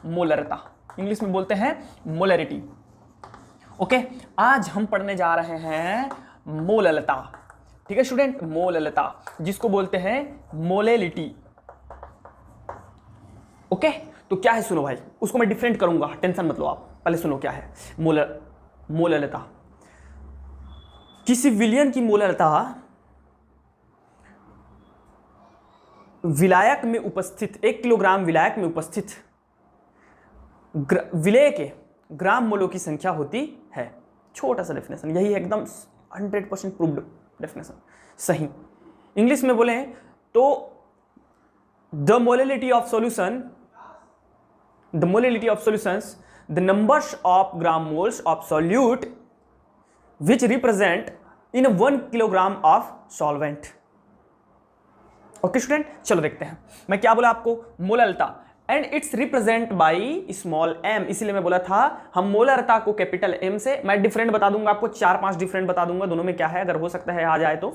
मोलरता, English में बोलते हैं मोलरिटी। ओके, आज हम पढ़ने जा रहे हैं मोललता। ठीक है स्टूडेंट, मोललता जिसको बोलते हैं मोलेलिटी। ओके, तो क्या है सुनो भाई, उसको मैं डिफरेंट करूंगा, टेंशन मत लो आप, पहले सुनो क्या है मोललता। किसी विलयन की मोललता विलायक में उपस्थित 1 किलोग्राम विलायक में उपस्थित विलेय के ग्राम मोलों की संख्या होती है। छोटा सा डेफिनेशन, यही एकदम 100% प्रूव्ड डेफिनेशन, सही। इंग्लिश में बोले तो the molality of solutions, the numbers of gram moles of solute which represent in 1 kilogram of solvent. Okay student, चलो देखते हैं मैं क्या बोला आपको, molality and it's represent by small m, इसीलिए मैं बोला था हम मोलरता को कैपिटल M से, मैं डिफरेंट बता दूंगा आपको, 4-5 डिफरेंट बता दूंगा दोनों में क्या है, अगर हो सकता है आ जाए तो।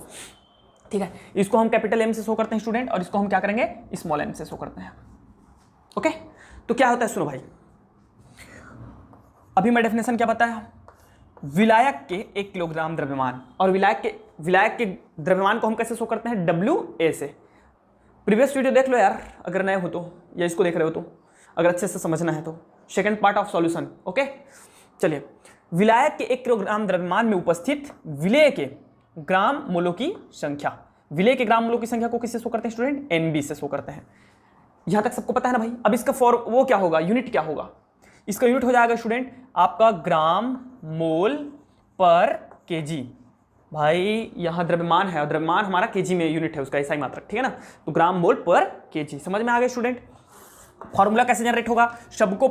ठीक है, इसको हम कैपिटल M से शो करते हैं स्टूडेंट, और इसको हम क्या करेंगे, स्मॉल m से शो करते हैं। ओके, तो क्या होता है सुनो भाई, अभी मैं डेफिनेशन क्या बताया, विलायक के 1 किलोग्राम द्रव्यमान, और विलायक के द्रव्यमान को हम कैसे शो करते हैं, WA से। प्रीवियस वीडियो देख लो यार अगर नए हो तो, या इसको देख रहे हो तो, अगर अच्छे से समझना है तो, second part of solution. Okay, चलिए, विलायक के 1 किलोग्राम द्रव्यमान में उपस्थित विलेय के ग्राम मोलों की संख्या, विलेय के ग्राम मोलों की संख्या को किससे शो करते हैं स्टूडेंट, NB से शो करते हैं। यहां तक सबको पता है ना भाई। अब इसका वो क्या होगा, यूनिट क्या होगा, इसका यूनिट हो जाएगा स्टूडेंट आपका ग्राम मोल पर केजी। भाई यहां द्रव्यमान है और द्रव्यमान हमारा केजी में यूनिट है उसका, ऐसा ही मात्रक, ठीक है ना, तो ग्राम मोल पर केजी। समझ में आ गया स्टूडेंट। फॉर्मूला कैसे जनरेट होगा, सबको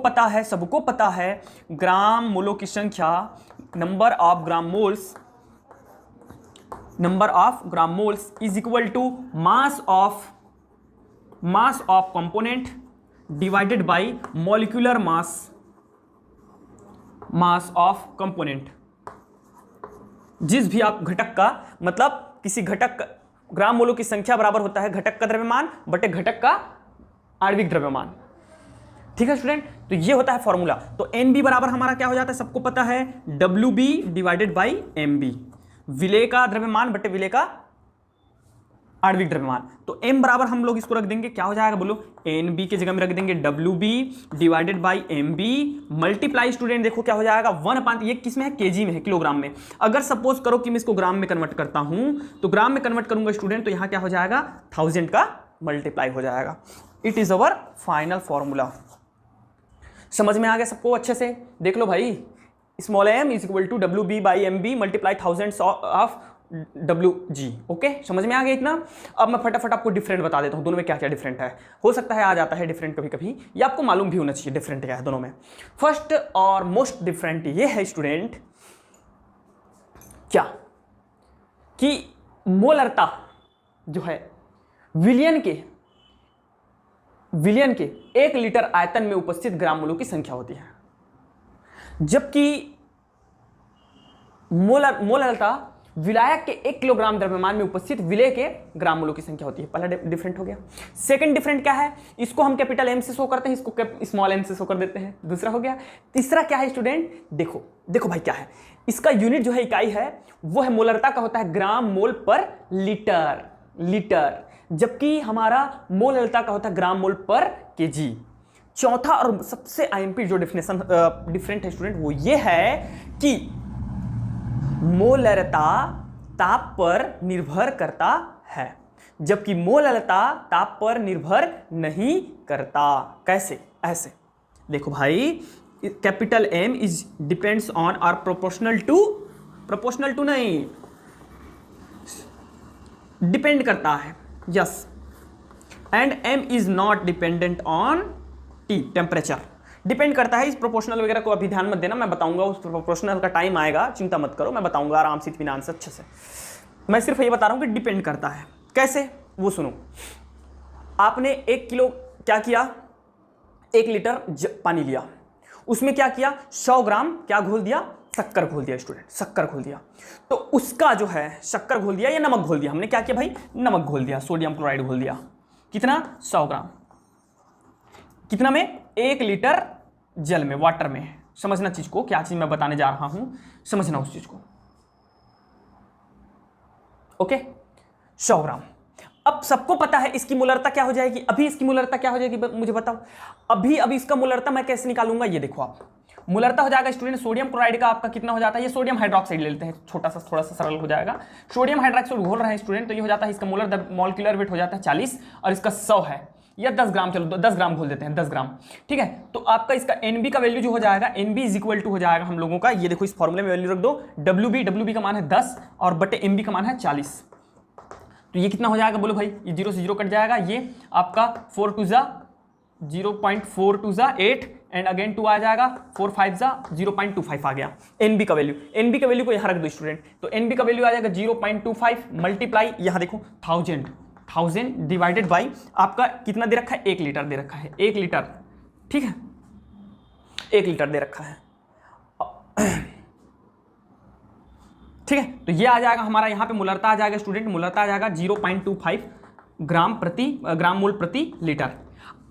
पता है ग्राम मोलों की संख्या, number of gram moles is equal to mass of component divided by molecular mass of component. जिस भी आप घटक का, मतलब किसी घटक ग्राम मोलों की संख्या बराबर होता है घटक का द्रव्यमान बटे घटक का आणविक द्रव्यमान। ठीक है स्टूडेंट, तो ये होता है फॉर्मूला। तो NB बराबर हमारा क्या हो जाता है, सबको पता है WB डिवाइडेड बाई MB, विलेय का द्रव्यमान बटे विलेय का आणविक द्रव्यमान। तो M बराबर हम लोग इसको रख देंगे, क्या हो जाएगा बोलो, NB की जगह में रख देंगे WB divided by MB multiply, student देखो क्या हो जाएगा 1/, ये किस में है, केजी में है, किलोग्राम में। अगर सपोज करो कि मैं इसको ग्राम में कन्वर्ट करता हूं, तो ग्राम में कन्वर्ट करूंगा स्टूडेंट, तो यहां क्या हो जाएगा, 1000 का मल्टीप्लाई हो जाएगा। It is our final formula. समझ में आ गया सबको अच्छे से, देख लो भाई, small m is equal to WB by MB multiply 1000 of WG। Okay, समझ में आ गया इतना। अब मैं फटाफट आपको डिफरेंट बता देता हूं, दोनों में क्या क्या डिफरेंट है। हो सकता है आ जाता है डिफरेंट कभी कभी, या आपको मालूम भी होना चाहिए डिफरेंट क्या है दोनों में। फर्स्ट और मोस्ट डिफरेंट ये है स्टूडेंट क्या, कि मोलरता जो है विलयन के 1 लीटर आयतन में उपस्थित ग्राम मोलों की संख्या होती है, जबकि मोलरता विलायक के 1 किलोग्राम द्रव्यमान में उपस्थित विलेय के ग्राम मोलों की संख्या होती है। पहला डिफरेंट हो गया। सेकंड डिफरेंट क्या है, इसको हम कैपिटल M से शो करते हैं, इसको स्मॉल m से शो कर देते हैं, दूसरा हो गया। तीसरा क्या है स्टूडेंट, देखो भाई क्या है, इसका यूनिट जो है, इकाई है, वो है मोलरता का होता है ग्राम मोल पर लीटर, जबकि हमारा मोलरता का होता है ग्राम मोल पर केजी। चौथा और सबसे IMP जो डेफिनेशन डिफरेंट है स्टूडेंट, वो ये है कि मोलरता ताप पर निर्भर करता है, जबकि मोलरता ताप पर निर्भर नहीं करता। कैसे, ऐसे देखो भाई, capital M is depends on और प्रोपोर्शनल टू नहीं, डिपेंड करता है, yes, and M is not dependent on T, temperature. Depend करता है, इस प्रोपोर्शनल वगैरह को अभी ध्यान मत देना, मैं बताऊंगा, उस प्रोपोर्शनल का टाइम आएगा, चिंता मत करो, मैं बताऊंगा आराम से, इत्मीनान से, अच्छे से। मैं सिर्फ ये बता रहा हूं कि डिपेंड करता है। कैसे, वो सुनो। आपने 1 किलो क्या किया, 1 लीटर पानी लिया, उसमें क्या किया, 100 ग्राम क्या घोल दिया, शक्कर घोल दिया स्टूडेंट, शक्कर घोल दिया। तो उसका जो है शक्कर घोल दिया या नमक घोल दिया, हमने क्या किया भाई, नमक घोल दिया, सोडियम क्लोराइड घोल दिया, कितना, 100 ग्राम। कितना में? 1 लीटर जल में, वाटर में। समझना चीज को, क्या चीज मैं बताने जा रहा हूं, समझना उस चीज को। ओके, 100 ग्राम। अब सबको पता है इसकी मोलरता क्या हो जाएगी। अभी इसकी मोलरता क्या हो जाएगी मुझे बताओ। अभी इसका मोलरता मैं कैसे निकालूंगा, ये देखो आप। मोलरता हो जाएगा स्टूडेंट, सोडियम क्लोराइड का आपका कितना हो जाता है, ये सोडियम हाइड्रोक्साइड ले लेते हैं, छोटा सा थोड़ा सा सरल हो जाएगा। सोडियम हाइड्रोक्साइड घोल रहे हैं स्टूडेंट, तो ये हो जाता है, इसका मॉलिक्यूलर वेट हो जाता है 40 और इसका 100 है, या 10 ग्राम, चलो 10 ग्राम घोल देते हैं, 10 ग्राम। ठीक है, तो आपका इसका NB का वैल्यू जो हो जाएगा, NB इज इक्वल टू हो जाएगा हम लोगों का, ये देखो इस फॉर्मूले में वैल्यू रख दो, WB का मान है 10 और बटे MB का मान है 40। तो ये कितना हो जाएगा बोलो भाई, ये 0 से 0 कट जाएगा, ये आपका 4 2 जा 0.42 जा 8 एंड अगेन 2 आ जाएगा, 4 5 जा 0.25 आ गया NB का वैल्यू। NB का वैल्यू को यहाँ रख दो स्टूडेंट, तो NB का वैल्यू आ जाएगा 0.25 मल्टीप्लाई, यहाँ देखो 1000 डिवाइडेड बाई आपका कितना दे रखा है, 1 लीटर दे रखा है, 1 लीटर। ठीक है, 1 लीटर दे रखा है। ठीक है, तो ये आ जाएगा हमारा, यहाँ पे मोलरता आ जाएगा स्टूडेंट, मोलरता आ जाएगा 0.25 ग्राम मोल प्रति लीटर।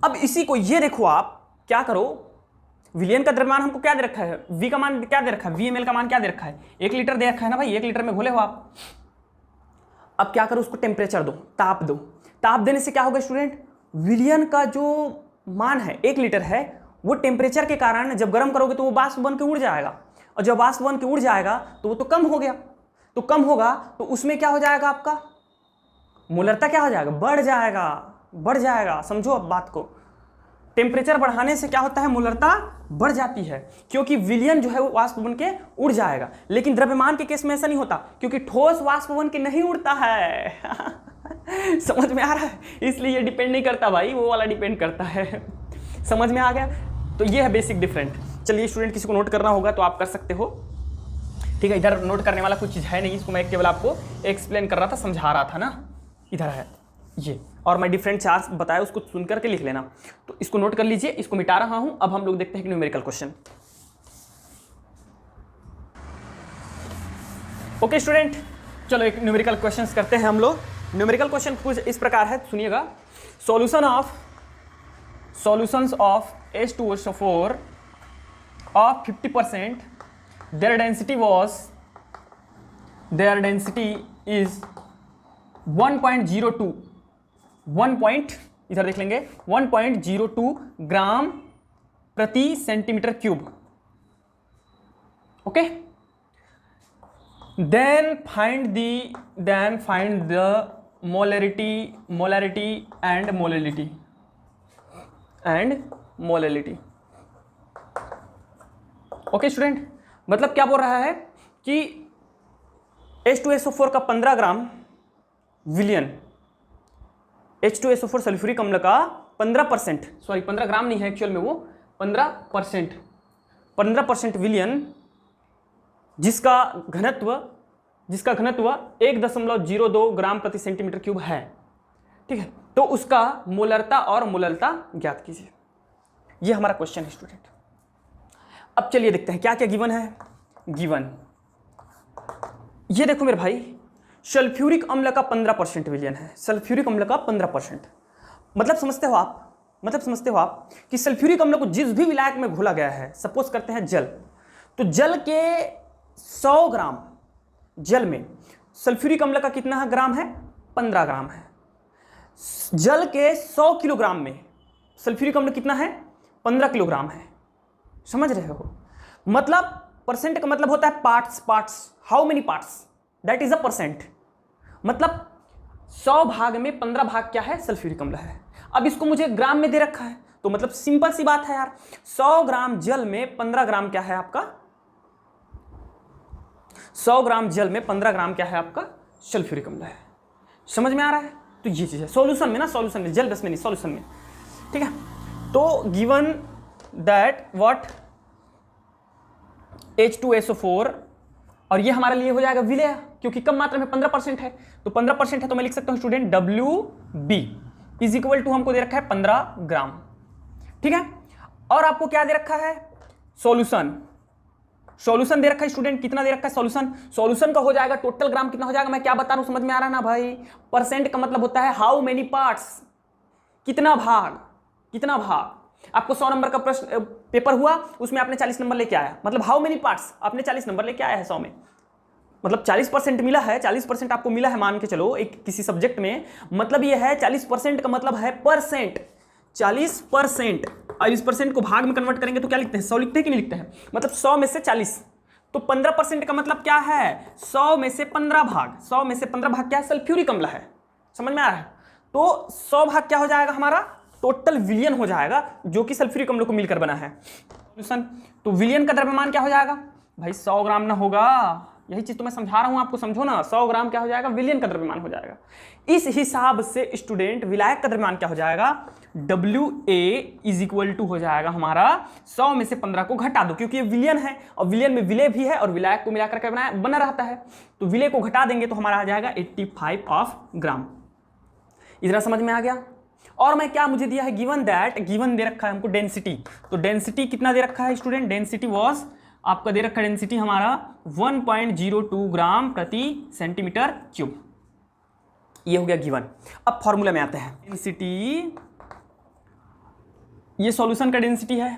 अब इसी को ये देखो आप क्या करो, विलियन का द्रव्यमान हमको क्या दे रखा है, V का मान क्या दे रखा है, VmL का मान क्या दे रखा है, 1 लीटर दे रखा है ना भाई, 1 लीटर में घोले हो आप। अब क्या करो, उसको टेम्परेचर दो, ताप दो। ताप देने से क्या होगा स्टूडेंट, विलियन का जो मान है 1 लीटर है, वो टेम्परेचर के कारण जब गर्म करोगे तो वो वाष्प बन के उड़ जाएगा, और जब वाष्प बन के उड़ जाएगा तो वो तो कम हो गया, तो कम होगा तो उसमें क्या हो जाएगा, आपका मोलरता क्या हो जाएगा, बढ़ जाएगा। समझो अब बात को, टेम्परेचर बढ़ाने से क्या होता है, मोलरता बढ़ जाती है, क्योंकि विलियन जो है वो वाष्प बन के उड़ जाएगा। लेकिन द्रव्यमान के केस में ऐसा नहीं होता, क्योंकि ठोस वाष्प बन के नहीं उड़ता है। समझ में आ रहा है, इसलिए ये डिपेंड नहीं करता भाई, वो वाला डिपेंड करता है। समझ में आ गया, तो ये है बेसिक डिफरेंट। चलिए स्टूडेंट, किसी को नोट करना होगा तो आप कर सकते हो। ठीक है, इधर नोट करने वाला कुछ चीज़ है नहीं, इसको मैं केवल आपको एक्सप्लेन कर रहा था, समझा रहा था ना। इधर है ये, और मैं डिफरेंट चार्ज बताया उसको सुन करके लिख लेना। तो इसको नोट कर लीजिए, इसको मिटा रहा हूं। अब हम लोग देखते हैं कि न्यूमेरिकल क्वेश्चन। ओके स्टूडेंट, चलो एक न्यूमेरिकल क्वेश्चन करते हैं हम लोग। न्यूमेरिकल क्वेश्चन कुछ इस प्रकार है, सुनिएगा। Solutions of H2SO4 of 50%, their density is 1.02 इधर देख लेंगे, 1.02 ग्राम प्रति centimetre cube. Okay, then find the molarity and molality। Okay student, मतलब क्या बोल रहा है कि H2SO4 का 15 ग्राम विलियन, H2SO4 सल्फ्यूरिक अम्ल का 15%, सॉरी 15 ग्राम नहीं है एक्चुअल में, वो 15% विलियन, जिसका घनत्व 1.02 ग्राम प्रति सेंटीमीटर क्यूब है। ठीक है, तो उसका मोलरता और मोललता ज्ञात कीजिए। ये हमारा क्वेश्चन है स्टूडेंट। अब चलिए देखते हैं क्या क्या गिवन है। गिवन ये देखो मेरे भाई, सल्फ्यूरिक अम्ल का 15% विलियन है, सल्फ्यूरिक अम्ल का 15%। मतलब समझते हो आप कि सल्फ्यूरिक अम्ल को जिस भी विलायक में घोला गया है, सपोज करते हैं जल, तो जल के 100 ग्राम जल में सल्फ्यूरिक अम्ल का कितना ग्राम है, 15 ग्राम है। जल के 100 किलोग्राम में सल्फ्यूरिक अम्ल कितना है, 15 किलोग्राम है। समझ रहे हो, मतलब परसेंट का मतलब होता है parts, how many parts, that is a percent. मतलब 100 भाग में 15 भाग क्या है, सल्फ्यूरिक अम्ल है। अब इसको मुझे ग्राम में दे रखा है, तो मतलब सिंपल सी बात है यार, 100 ग्राम जल में 15 ग्राम क्या है आपका, 100 ग्राम जल में 15 ग्राम क्या है आपका, सल्फ्यूरिक अम्ल है। समझ में आ रहा है, तो ये चीज है सॉल्यूशन में ना, सॉल्यूशन में, जल बस में नहीं, सॉल्यूशन में। ठीक है, तो गिवन दैट व्हाट H2SO4, और ये हमारे लिए हो जाएगा विलेय, क्योंकि कम मात्रा में 15% है, तो 15% है, तो मैं लिख सकता हूं student WB is equal to, हमको दे रखा है 15 ग्राम। ठीक है, और आपको क्या दे रखा है, सॉल्यूशन दे रखा है स्टूडेंट, कितना दे रखा है सॉल्यूशन का हो जाएगा, टोटल ग्राम कितना हो जाएगा, मैं क्या बता रहा हूं, समझ में आ रहा है ना भाई। परसेंट का मतलब होता है हाउ मेनी पार्ट्स, कितना भाग, आपको 100 नंबर का प्रश्न पेपर हुआ, उसमें आपने 40 नंबर लेके आया, मतलब हाउ मेनी पार्ट्स, आपने 40 नंबर लेके आया है 100 में, मतलब 40% मिला है, 40% आपको मिला है मान के चलो एक किसी सब्जेक्ट में, मतलब ये है 40% का मतलब है परसेंट, 40%। और इस परसेंट को भाग में कन्वर्ट करेंगे तो क्या लिखते हैं, 100 लिखते हैं कि नहीं लिखते हैं, मतलब 100 में से 40, तो 15% का मतलब क्या है, 100 में से 15 भाग, 100 में से 15 भाग क्या है, सल्फ्यूरिक अम्ल है। समझ में आ रहा है? तो 100 भाग क्या हो जाएगा हमारा, टोटल विलियन हो जाएगा, जो कि सल्फ्यूरिक अम्ल को मिलकर बना है। तो विलियन का द्रव्यमान क्या हो जाएगा भाई, 100 ग्राम ना होगा, यही चीज तो मैं समझा रहा हूं आपको, समझो ना, 100 ग्राम क्या हो जाएगा, विलियन का द्रव्यमान हो जाएगा। इस हिसाब से स्टूडेंट विलायक का द्रव्यमान क्या हो जाएगा, WA इज इक्वल टू हो जाएगा हमारा 100 में से 15 को घटा दो, क्योंकि ये विलियन है और विलियन में विलय भी है और विलायक को मिलाकर के बना रहता है, तो विलय को घटा देंगे तो हमारा आ जाएगा 85 ऑफ ग्राम। इतना समझ में आ गया। और मैं क्या मुझे दिया है, गिवन दैट, गिवन दे रखा है हमको डेंसिटी, तो डेंसिटी कितना दे रखा है स्टूडेंट, डेंसिटी वॉज आपका दे रखा है डेंसिटी हमारा 1.02 ग्राम प्रति सेंटीमीटर क्यूब, ये हो गया गिवन। अब फॉर्मूला में आते हैं, डेंसिटी, ये सॉल्यूशन का डेंसिटी है,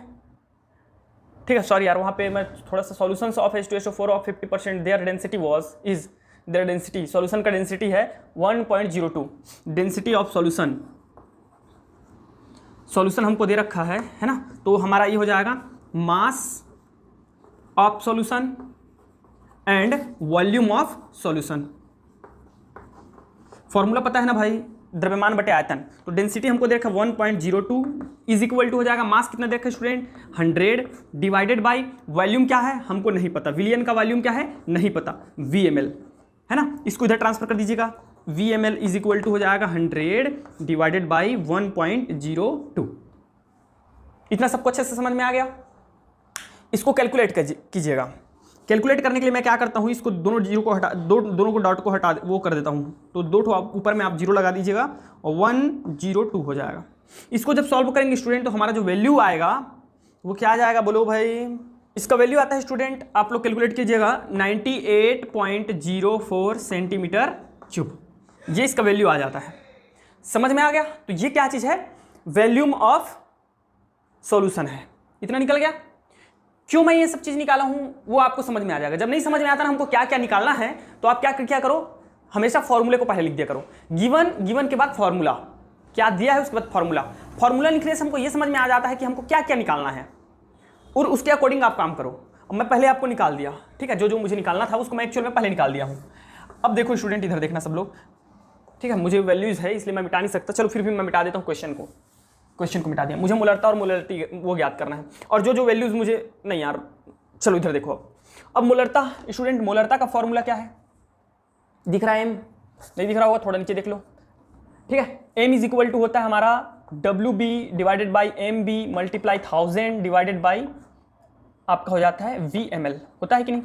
ठीक है, सॉरी यार वहां पे मैं थोड़ा सा, solutions of H2SO4 of 50% their density was is, their density, solution का डेंसिटी है 1.02, डेंसिटी ऑफ सॉल्यूशन, सॉल्यूशन हमको दे रखा है ना, तो हमारा ये हो जाएगा mass of solution and volume of solution. Formula पता है ना भाई, द्रव्यमान बटे आयतन, तो डेंसिटी हमको दे रखा 1.02 इज इक्वल टू हो जाएगा, मास कितना दे रखा है स्टूडेंट 100 डिवाइडेड बाय वॉल्यूम क्या है हमको नहीं पता, विलियन का वॉल्यूम क्या है नहीं पता, VmL है ना, इसको इधर ट्रांसफर कर दीजिएगा, VmL इज इक्वल टू हो जाएगा 100 डिवाइडेड बाई 1.02। इतना सबको अच्छे से समझ में आ गया। इसको कैलकुलेट कीजिएगा। कैलकुलेट करने के लिए मैं क्या करता हूँ, इसको दोनों जीरो को हटा, दोनों को डॉट को हटा वो कर देता हूँ, तो दो ऊपर में आप जीरो लगा दीजिएगा और 102 हो जाएगा। इसको जब सॉल्व करेंगे स्टूडेंट तो हमारा जो वैल्यू आएगा वो क्या आ जाएगा, बोलो भाई। इसका वैल्यू आता है स्टूडेंट, आप लोग कैलकुलेट कीजिएगा 98.04 सेंटीमीटर क्यूब, ये इसका वैल्यू आ जाता है। समझ में आ गया? तो ये क्या चीज़ है, वॉल्यूम ऑफ सॉल्यूशन है। इतना निकल गया। क्यों मैं ये सब चीज़ निकाला हूँ वो आपको समझ में आ जाएगा। जब नहीं समझ में आता ना हमको क्या क्या निकालना है, तो आप क्या करो, हमेशा फॉर्मूले को पहले लिख दिया करो। गिवन के बाद फॉर्मूला क्या दिया है, उसके बाद फॉर्मूला लिखने से हमको ये समझ में आ जाता है कि हमको क्या क्या निकालना है, और उसके अकॉर्डिंग आप काम करो। अब मैं पहले आपको निकाल दिया, ठीक है, जो मुझे निकालना था उसको मैं एक्चुअल में पहले निकाल दिया हूँ। अब देखो स्टूडेंट, इधर देखना सब लोग, ठीक है, मुझे वैल्यूज है इसलिए मैं मिटा नहीं सकता, चलो फिर भी मैं मिटा देता हूँ क्वेश्चन को मिटा दिया। मुझे मोलरता और मोलरिटी वो ज्ञात करना है, और जो वैल्यूज मुझे नहीं यार, चलो इधर देखो। अब मोलरता स्टूडेंट, मोलरता का फॉर्मूला क्या है, दिख रहा है एम, नहीं दिख रहा होगा, थोड़ा नीचे देख लो, ठीक है। एम इज इक्वल टू होता है हमारा WB divided by MB multiply 1000 divided by आपका हो जाता है VmL, होता है कि नहीं।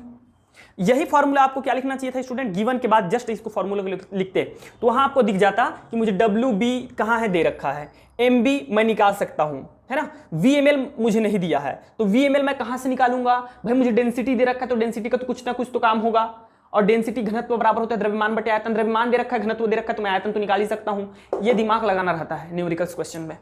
यही फॉर्मूला आपको क्या लिखना चाहिए था स्टूडेंट, गिवन के बाद जस्ट इसको फॉर्मूला लिखते, तो वहां आपको दिख जाता कि मुझे WB कहाँ है, दे रखा है, MB मैं निकाल सकता हूं, है ना, VmL मुझे नहीं दिया है, तो VmL मैं कहां से निकालूंगा भाई, मुझे डेंसिटी दे रखा है, तो डेंसिटी का तो कुछ ना कुछ तो काम होगा, और डेंसिटी घनत्व बराबर होता है द्रव्यमान बटे आयतन, द्रव्यमान दे रखा है, घनत्व दे रखा है, तो मैं आयतन तो निकाल ही सकता हूं। ये दिमाग लगाना रहता है न्यूमेरिकल्स क्वेश्चन में,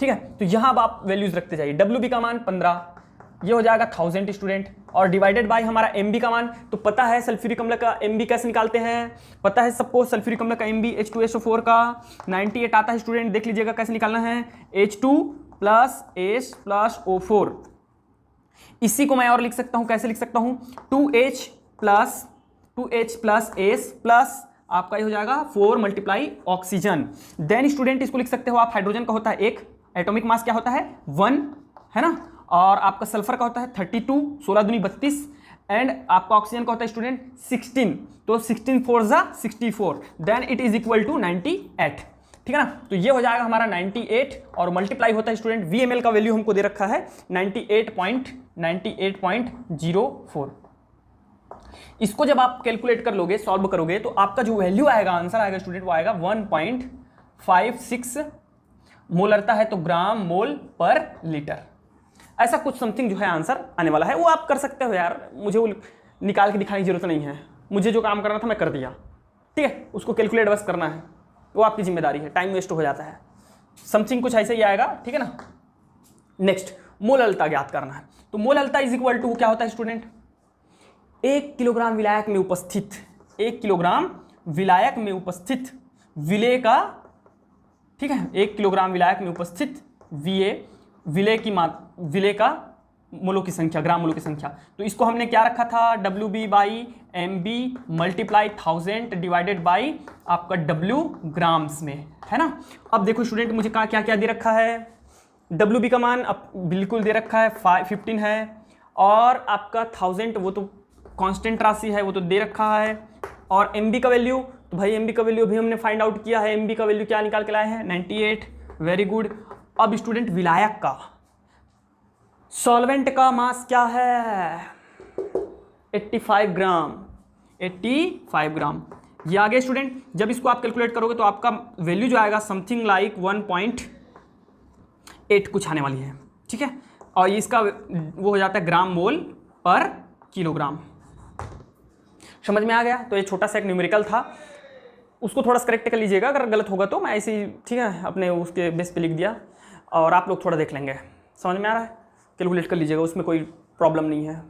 ठीक है। तो यहां अब आप वैल्यूज रखते जाइए, WB का मान 15, ये हो जाएगा 1000 स्टूडेंट, और डिवाइडेड बाय हमारा MB का मान, तो पता है सल्फ्यूरिक अम्ल का MB कैसे निकालते हैं, पता है सबको, सल्फ्यूरिक अम्ल का MB H2SO4 का 98 आता है स्टूडेंट, देख लीजिएगा कैसे निकालना है, H2 plus H plus O4। इसी को मैं और लिख सकता हूं, कैसे लिख सकता हूं, 2H प्लस S प्लस आपका ये हो जाएगा 4 मल्टीप्लाई ऑक्सीजन। देन स्टूडेंट इसको लिख सकते हो आप, हाइड्रोजन का होता है 1, एटॉमिक मास क्या होता है 1, है ना, और आपका सल्फर का होता है 32, 16 दूनी 32, एंड आपका ऑक्सीजन का होता है स्टूडेंट 16, तो 16 4 जा 64, then it is equal to 98, ठीक है ना। तो ये हो जाएगा हमारा 98, और मल्टीप्लाई होता है स्टूडेंट, VmL का वैल्यू हमको दे रखा है 98.04। इसको जब आप कैलकुलेट कर लोगे, सॉल्व करोगे, तो आपका जो वैल्यू आएगा, आंसर आएगा स्टूडेंट, वो आएगा 1.56 मोलरता है तो ग्राम मोल पर लीटर, ऐसा कुछ समथिंग जो है आंसर आने वाला है। वो आप कर सकते हो यार, मुझे वो निकाल के दिखाने की जरूरत नहीं है, मुझे जो काम करना था मैं कर दिया, ठीक है। उसको कैलकुलेट बस करना है, वो आपकी जिम्मेदारी है, टाइम वेस्ट हो जाता है, समथिंग कुछ ऐसे ही आएगा, ठीक है ना। नेक्स्ट मोललता ज्ञात करना है। तो मोललता इज इक्वल टू क्या होता है स्टूडेंट, 1 किलोग्राम विलायक में उपस्थित 1 किलोग्राम विलायक में उपस्थित विलेय का, ठीक है, 1 किलोग्राम विलायक में उपस्थित विलेय का मोलों की संख्या, ग्राम मोलों की संख्या। तो इसको हमने क्या रखा था, WB/MB मल्टीप्लाई 1000 डिवाइडेड बाई आपका W ग्राम्स में, है ना। अब देखो स्टूडेंट मुझे क्या क्या दे रखा है, WB का मान अब बिल्कुल दे रखा है 15 है, और आपका 1000 वो तो कांस्टेंट राशि है, वो तो दे रखा है, और MB का वैल्यू, तो भाई MB का वैल्यू भी हमने फाइंड आउट किया है, MB का वैल्यू क्या निकाल के लाए हैं 98, वेरी गुड। अब स्टूडेंट विलायक का, सॉल्वेंट का मास क्या है 85 ग्राम, 85 ग्राम। ये आ गया स्टूडेंट। जब इसको आप कैलकुलेट करोगे तो आपका वैल्यू जो आएगा समथिंग लाइक 1.8 कुछ आने वाली है, ठीक है। और इसका वो हो जाता है ग्राम मोल पर किलोग्राम। समझ में आ गया। तो ये छोटा सा एक न्यूमेरिकल था, उसको थोड़ा सा करेक्ट कर लीजिएगा, अगर गलत होगा तो मैं ऐसे ही, ठीक है, अपने उसके बेस पे लिख दिया, और आप लोग थोड़ा देख लेंगे। समझ में आ रहा है, कैलकुलेट कर लीजिएगा, उसमें कोई प्रॉब्लम नहीं है।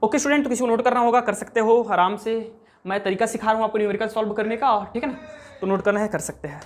ओके स्टूडेंट, तो किसी को नोट करना होगा कर सकते हो आराम से, मैं तरीका सिखा रहा हूँ आपको न्यूमेरिकल सॉल्व करने का, ठीक है ना, तो नोट करना है कर सकते हैं।